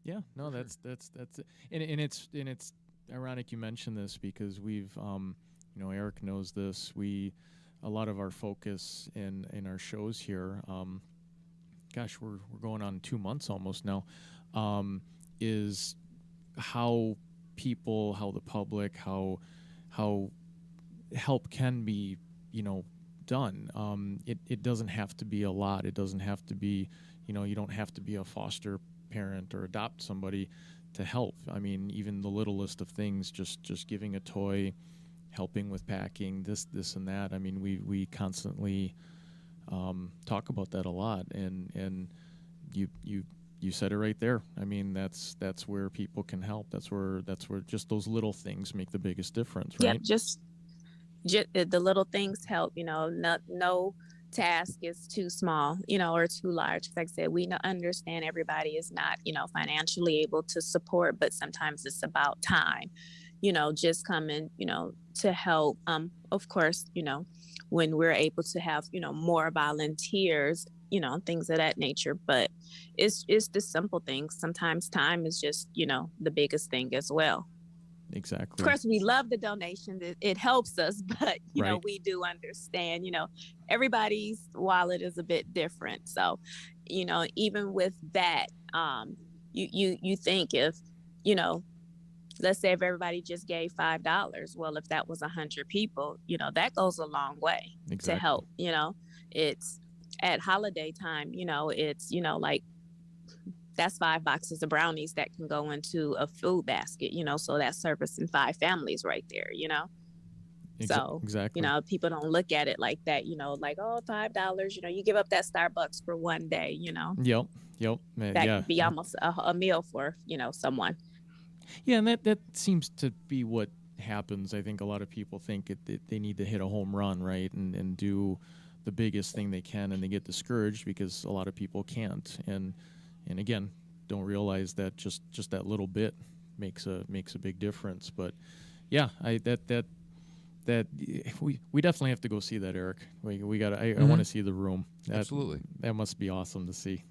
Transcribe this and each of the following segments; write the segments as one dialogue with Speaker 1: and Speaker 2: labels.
Speaker 1: Yeah, no,
Speaker 2: For sure.
Speaker 1: that's it. And it's ironic you mentioned this because we've Eric knows this. We a lot of our focus in our shows here, gosh, we're going on 2 months almost now, is how people, how the public, how help can be, you know, done. It doesn't have to be a lot. It doesn't have to be, you don't have to be a foster parent or adopt somebody to help. I mean, even the littlest of things, just giving a toy, helping with packing, this and that. I mean, we constantly talk about that a lot, and you said it right there. I mean, that's where people can help. That's where just those little things make the biggest difference,
Speaker 3: Yep,
Speaker 1: right?
Speaker 3: just the little things help. No task is too small, or too large. Like I said, we understand everybody is not, financially able to support, but sometimes it's about time. Just coming, to help. Of course, when we're able to have, more volunteers, things of that nature. But it's the simple things. Sometimes time is just, the biggest thing as well. Of
Speaker 1: Exactly.
Speaker 3: course, we love the donations. It helps us, but
Speaker 1: Right.
Speaker 3: we do understand. Everybody's wallet is a bit different. So, even with that, you think if you know, let's say if everybody just gave $5, well, if that was 100 people, that goes a long way to
Speaker 1: Exactly.
Speaker 3: help. It's at holiday time. It's like that's 5 boxes of brownies that can go into a food basket, so that's servicing 5 families right there, So,
Speaker 1: Exactly.
Speaker 3: people don't look at it like that, like, oh, $5, you give up that Starbucks for one day,
Speaker 1: Yep. Yep.
Speaker 3: that
Speaker 1: Yeah.
Speaker 3: could be almost a meal for, someone.
Speaker 1: Yeah, and that seems to be what happens. I think a lot of people think they need to hit a home run, right, and do the biggest thing they can, and they get discouraged because a lot of people can't, and again, don't realize that just that little bit makes a big difference. But yeah, I that we definitely have to go see that, Eric. We got I want
Speaker 2: Hmm.
Speaker 1: to see the room.
Speaker 2: Absolutely.
Speaker 1: That must be awesome to see.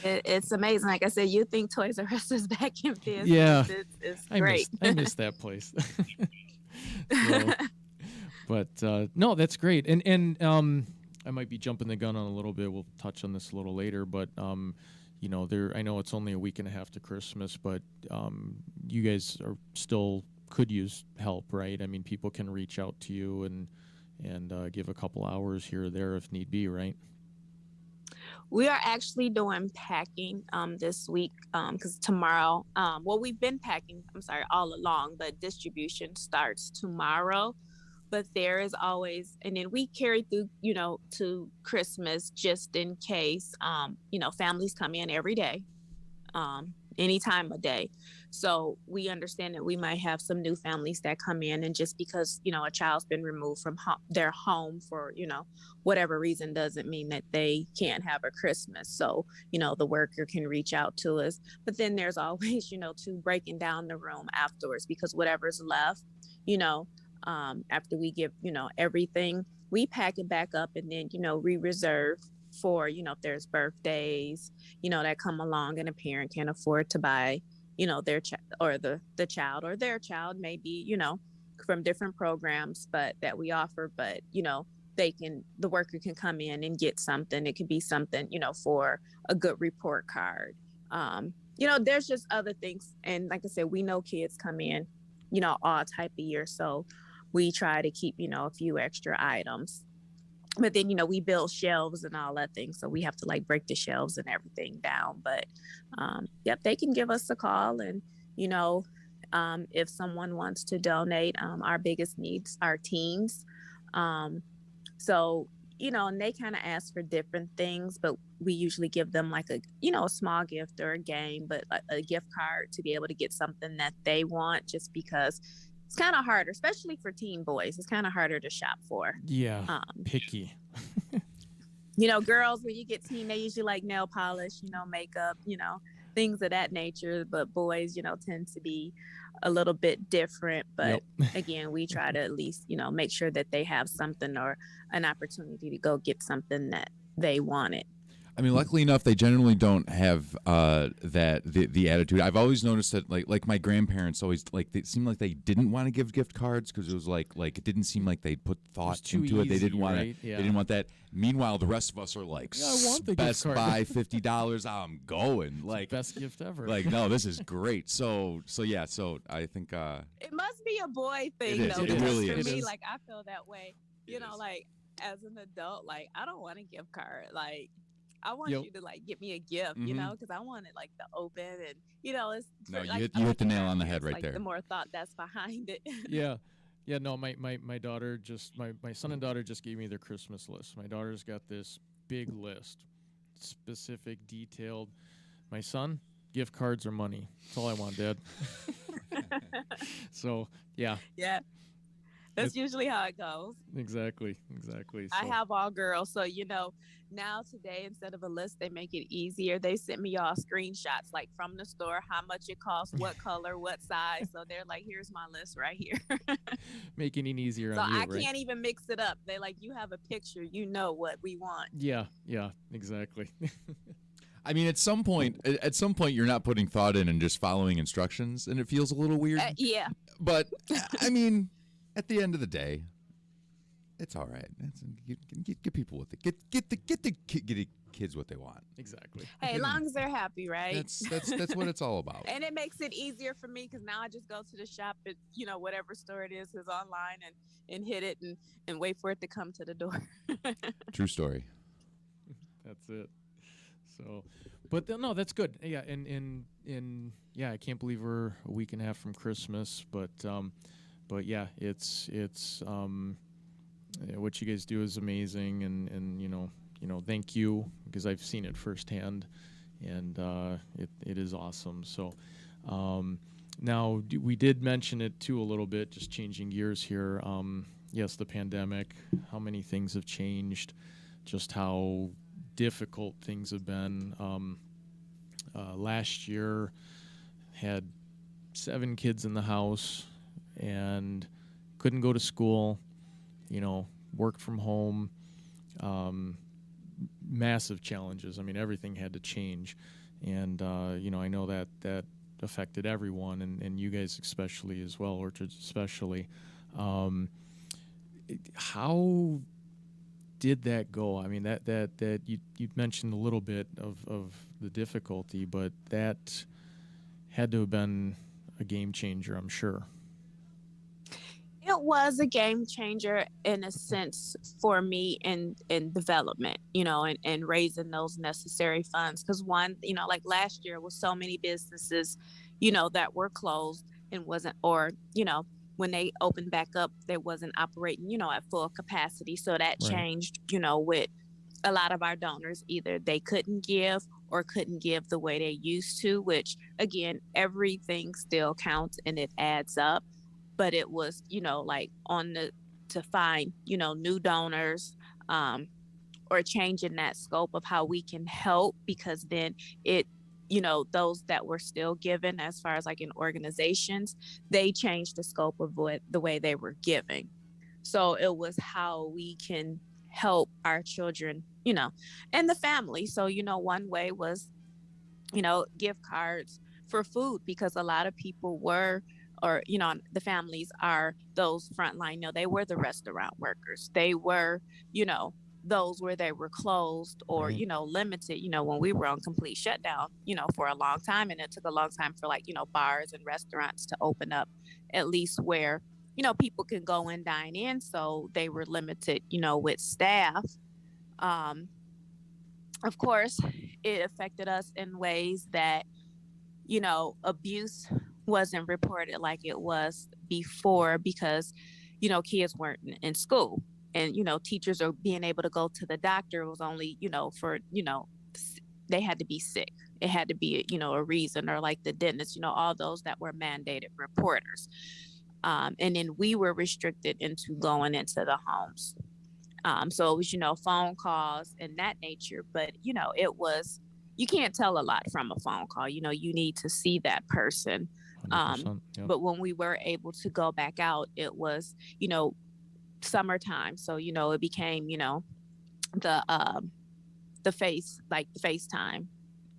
Speaker 3: It's amazing. Like I said, you think Toys R Us is back in business.
Speaker 1: Yeah,
Speaker 3: It's
Speaker 1: I
Speaker 3: great.
Speaker 1: miss that place. So, but no, that's great. And I might be jumping the gun on a little bit. We'll touch on this a little later, but there. I know it's only a week and a half to Christmas, but you guys are still could use help, right? I mean, people can reach out to you and give a couple hours here or there if need be, right?
Speaker 3: We are actually doing packing this week because tomorrow, well, we've been packing, I'm sorry, all along, but distribution starts tomorrow. But there is always, and then we carry through, to Christmas just in case, families come in every day, any time of day. So we understand that we might have some new families that come in, and just because a child's been removed from their home for whatever reason doesn't mean that they can't have a Christmas. So the worker can reach out to us, but then there's always to breaking down the room afterwards, because whatever's left, you know, after we give everything, we pack it back up, and then we reserve for if there's birthdays that come along and a parent can't afford to buy their child, or the child or their child, maybe from different programs but that we offer, but the worker can come in and get something. It could be something for a good report card. There's just other things, and like I said, we know kids come in all type of year, so we try to keep a few extra items. But then we build shelves and all that thing, so we have to like break the shelves and everything down. But yep, they can give us a call, and you know if someone wants to donate. Our biggest needs are teens. Um, so and they kind of ask for different things, but we usually give them like a small gift or a game, but a gift card to be able to get something that they want, just because it's kind of harder, especially for teen boys. It's kind of harder to shop for.
Speaker 1: Yeah,
Speaker 3: um,
Speaker 1: picky.
Speaker 3: Girls, when you get teen, they usually like nail polish, makeup, things of that nature. But boys, tend to be a little bit different.
Speaker 1: Yep.
Speaker 3: But again, we try to at least, make sure that they have something or an opportunity to go get something that they wanted.
Speaker 2: I mean, luckily enough, they generally don't have the attitude. I've always noticed that like my grandparents always like it seemed like they didn't want to give gift cards because it was like it didn't seem like they put thought
Speaker 1: too
Speaker 2: into it. They
Speaker 1: easy,
Speaker 2: didn't want
Speaker 1: right?
Speaker 2: to.
Speaker 1: Yeah.
Speaker 2: They didn't want that. Meanwhile, the rest of us are like,
Speaker 1: Yeah, I want the gift
Speaker 2: Best
Speaker 1: card."
Speaker 2: Buy $50. I'm going. Like
Speaker 1: Best gift ever.
Speaker 2: like no, this is great. So yeah. So I think
Speaker 3: It must be a boy thing
Speaker 2: is.
Speaker 3: though,
Speaker 2: It
Speaker 3: because
Speaker 2: really
Speaker 3: for
Speaker 2: is.
Speaker 3: me,
Speaker 1: is.
Speaker 3: like I feel that way.
Speaker 2: It is.
Speaker 3: Like as an adult, like I don't want a gift card. Like I want
Speaker 1: Yep.
Speaker 3: you to like get me a gift,
Speaker 2: Mhm.
Speaker 3: because I want it like to open and it's
Speaker 2: No, you
Speaker 3: like
Speaker 2: hit
Speaker 3: I
Speaker 2: you
Speaker 3: like
Speaker 2: hit the
Speaker 3: your
Speaker 2: nail on the head
Speaker 3: grandparents,
Speaker 2: right
Speaker 3: like
Speaker 2: there.
Speaker 3: the more thought that's behind it.
Speaker 1: Yeah. Yeah, no, my daughter just my son and daughter just gave me their Christmas list. My daughter's got this big list, specific, detailed. My son, gift cards or money. That's all I want, Dad. So yeah,
Speaker 3: Yeah, that's usually how it goes.
Speaker 1: exactly.
Speaker 3: I
Speaker 1: So
Speaker 3: have all girls, so now today instead of a list, they make it easier. They sent me all screenshots like from the store, how much it costs, what color, what size. So they're like, "Here's my list right here."
Speaker 1: making it easier
Speaker 3: So
Speaker 1: on you,
Speaker 3: I
Speaker 1: right?
Speaker 3: can't even mix it up. They like, "You have a picture, you know what we want."
Speaker 1: Yeah, exactly.
Speaker 2: I mean, at some point, you're not putting thought in and just following instructions, and it feels a little weird.
Speaker 3: Yeah.
Speaker 2: But I mean, at the end of the day, it's all right. Get people what they get the kids what they want.
Speaker 1: Exactly.
Speaker 3: Hey, as long as they're happy, right?
Speaker 2: That's what it's all about.
Speaker 3: And it makes it easier for me because now I just go to the shop at whatever store it is online and hit it and wait for it to come to the door.
Speaker 2: True story.
Speaker 1: That's it. So, but no, that's good. Yeah, and yeah, I can't believe we're a week and a half from Christmas, but yeah, it's what you guys do is amazing, and thank you because I've seen it firsthand, and it is awesome. So, now we did mention it too a little bit, just changing gears here. Yes, the pandemic, how many things have changed, just how difficult things have been. Last year had 7 kids in the house and couldn't go to school, worked from home, massive challenges. I mean, everything had to change. And, I know that affected everyone and you guys especially as well, Orchards especially. How did that go? I mean, that you mentioned a little bit of the difficulty, but that had to have been a game changer, I'm sure.
Speaker 3: It was a game changer in a sense for me in development, and raising those necessary funds. Because one, like last year was so many businesses, that were closed and wasn't, or, when they opened back up, they wasn't operating, at full capacity. So that
Speaker 1: Right.
Speaker 3: changed, with a lot of our donors, either they couldn't give or couldn't give the way they used to, which again, everything still counts and it adds up. But it was, like to find, new donors, or changing that scope of how we can help, because then it, those that were still given as far as like in organizations, they changed the scope of the way they were giving. So it was how we can help our children, and the family. So, one way was, gift cards for food, because a lot of people were, or, the families are those frontline, they were the restaurant workers. They were, those where they were closed or,
Speaker 1: Right.
Speaker 3: Limited, when we were on complete shutdown, for a long time. And it took a long time for like, bars and restaurants to open up, at least where, people can go and dine in. So they were limited, with staff. Um, of course, it affected us in ways that, abuse wasn't reported like it was before, because, kids weren't in school, and, teachers are being able to go to the doctor was only, for, they had to be sick. It had to be, a reason, or like the dentist, all those that were mandated reporters. And then we were restricted into going into the homes. So it was, phone calls and that nature, but, it was, you can't tell a lot from a phone call. You need to see that person.
Speaker 1: 100%. Yep.
Speaker 3: But when we were able to go back out, it was, summertime. So, it became, the the FaceTime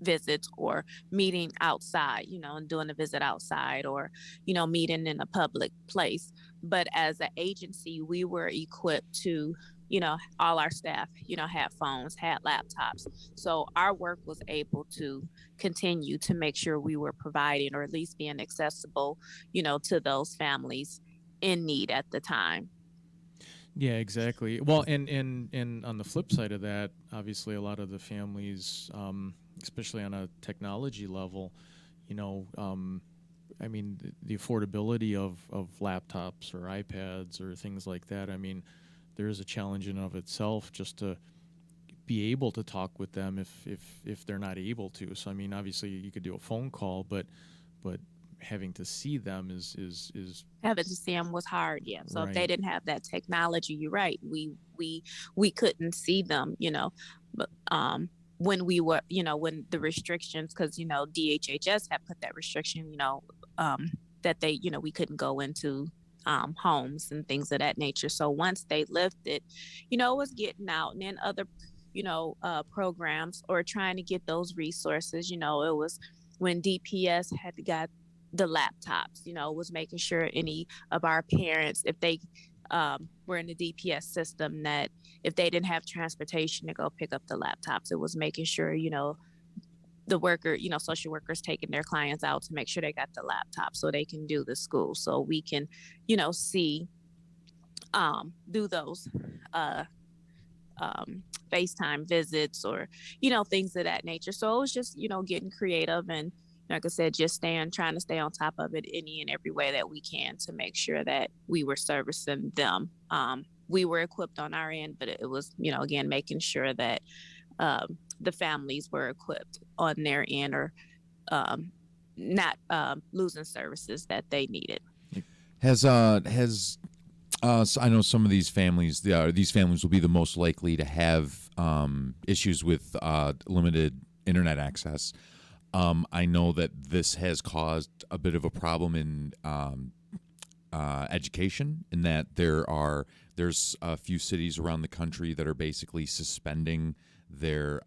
Speaker 3: visits, or meeting outside, and doing a visit outside, or, meeting in a public place. But as an agency, we were equipped to, all our staff, had phones, had laptops. So our work was able to continue to make sure we were providing, or at least being accessible, to those families in need at the time.
Speaker 1: Yeah, exactly. Well, and on the flip side of that, obviously, a lot of the families, especially on a technology level, you know, I mean, the affordability of laptops or iPads or things like that. I mean, there is a challenge in of itself just to be able to talk with them if they're not able to. So I mean, obviously, you could do a phone call, but having to see them is
Speaker 3: Having to see them was hard, yeah. So if they
Speaker 1: right.
Speaker 3: didn't have that technology, you're right. We couldn't see them, but when we were, when the restrictions, because DHHS had put that restriction, that they, we couldn't go into homes and things of that nature. So once they lifted, it was getting out, and then other, programs, or trying to get those resources. It was when DPS had got the laptops, was making sure any of our parents, if they were in the DPS system, that if they didn't have transportation to go pick up the laptops, it was making sure, the worker, social workers taking their clients out to make sure they got the laptop so they can do the school, so we can, see, do those uh, FaceTime visits, or, things of that nature. So it was just, getting creative, and like I said, just trying to stay on top of it any and every way that we can to make sure that we were servicing them. We were equipped on our end, but it was, again, making sure that the families were equipped on their end, or not losing services that they needed.
Speaker 2: So I know some of these families will be the most likely to have issues with limited internet access. I know that this has caused a bit of a problem in education, in that there's a few cities around the country that are basically suspending their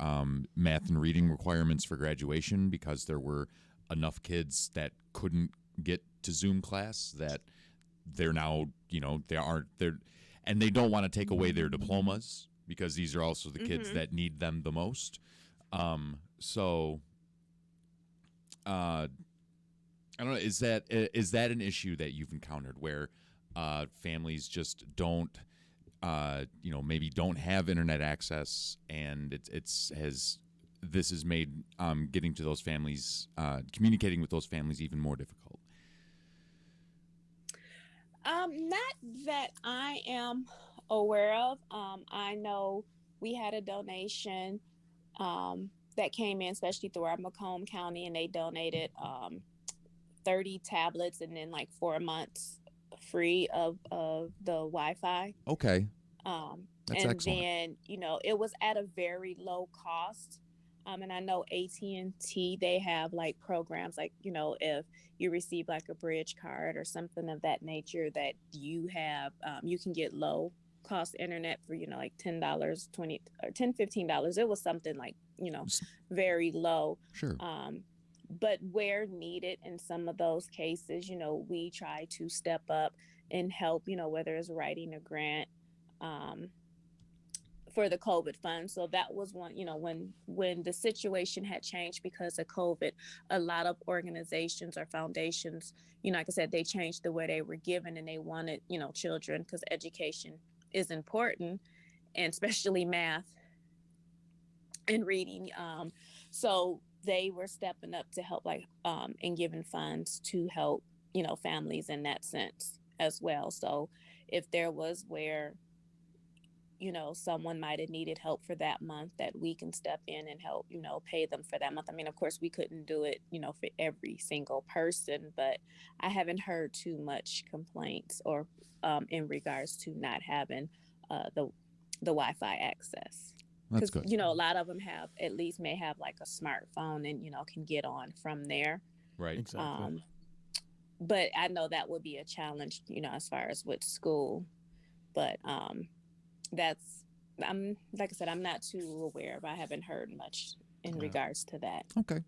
Speaker 2: math and reading requirements for graduation because there were enough kids that couldn't get to Zoom class that they're now, and they don't want to take away their diplomas because these are also the kids
Speaker 3: Mm-hmm.
Speaker 2: that need them the most. So I don't know. Is that an issue that you've encountered where families just don't, maybe don't have internet access, and this has made getting to those families, communicating with those families even more difficult?
Speaker 3: Not that I am aware of. I know we had a donation that came in, especially through our Macomb County, and they donated 30 tablets, and then like 4 months free of the Wi-Fi.
Speaker 2: Okay, that's
Speaker 3: And
Speaker 2: excellent.
Speaker 3: then, it was at a very low cost. And I know AT&T, they have like programs, like, if you receive like a bridge card or something of that nature, that you have, you can get low cost internet for, like $10, 20 or $10, $15. It was something like, very low.
Speaker 2: Sure.
Speaker 3: But where needed in some of those cases, we try to step up and help, whether it's writing a grant, um, for the COVID fund. So that was one, when the situation had changed because of COVID, a lot of organizations or foundations, like I said, they changed the way they were given, and they wanted, children, because education is important, and especially math and reading. So they were stepping up to help, like, and giving funds to help, families in that sense as well. So if there was where, someone might have needed help for that month, that we can step in and help, pay them for that month. I mean, of course, we couldn't do it, for every single person, but I haven't heard too much complaints, or in regards to not having the Wi-Fi access.
Speaker 2: That's
Speaker 3: Because,
Speaker 2: good.
Speaker 3: a lot of them have, at least may have like a smartphone, and, can get on from there.
Speaker 2: Right.
Speaker 1: Exactly.
Speaker 3: Um, but I know that would be a challenge, as far as with school. But that's I'm like I said, I'm not too aware of. I haven't heard much in
Speaker 1: Yeah.
Speaker 3: regards to that.
Speaker 2: Okay.